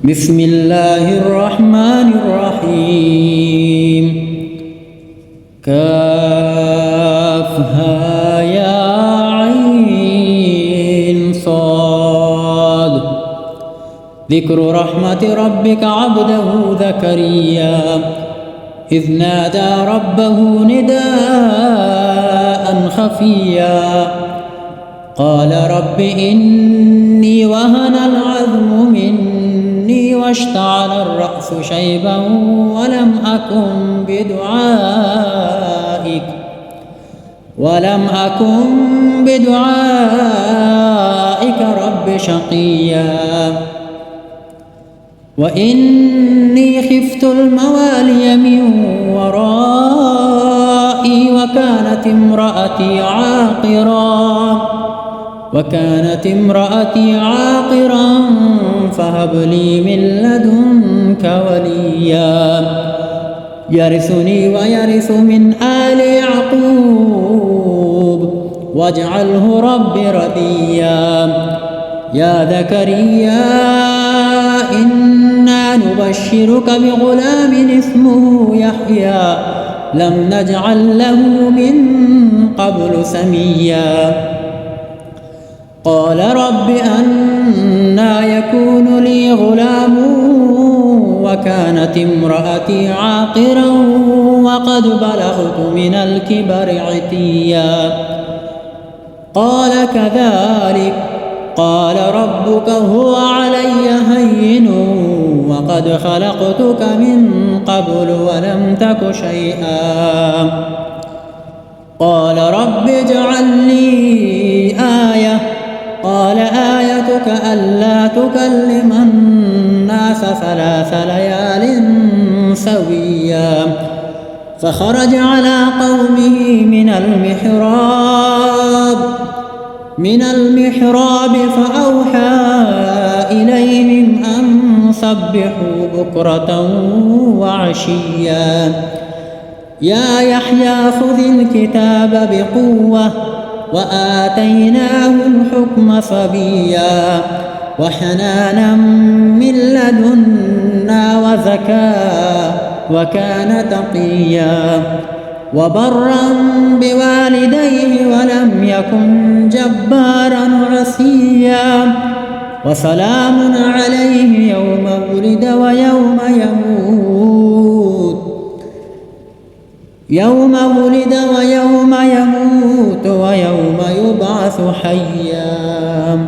بسم الله الرحمن الرحيم كافها يا عين صاد ذكر رحمة ربك عبده زكريا إذ نادى ربه نداء خفيا قال رب إني وهن العظم مني واشتعل الرأس شيبا ولم أكن بدعائك رب شقيا وإني خفت الموالي من ورائي وكانت امرأتي عاقرا فهب لي من لدنك وليا يرثني ويرث من آل يعقوب واجعله رب رضيا يا زكريا إنا نبشرك بغلام اسمه يحيى لم نجعل له من قبل سميا قال رب أنى يكون لي غلام وكانت امرأتي عاقرا وقد بلغت من الكبر عتيا قال كذلك قال ربك هو علي هين وقد خلقتك من قبل ولم تك شيئا قال رب اجعل لي آية قال آيتك ألا تكلم الناس 3 ليال سويا فخرج على قومه من المحراب فأوحى إليهم أن سبحوا بكرة وعشيا يا يحيى خذ الكتاب بقوة وآتيناه الحكم صبيا وحنانا من لدنا وزكاة وكان تقيا وبرا بوالديه ولم يكن جبارا عصيا وسلام عليه يوم ولد ويوم يموت ويوم يبعث حيا.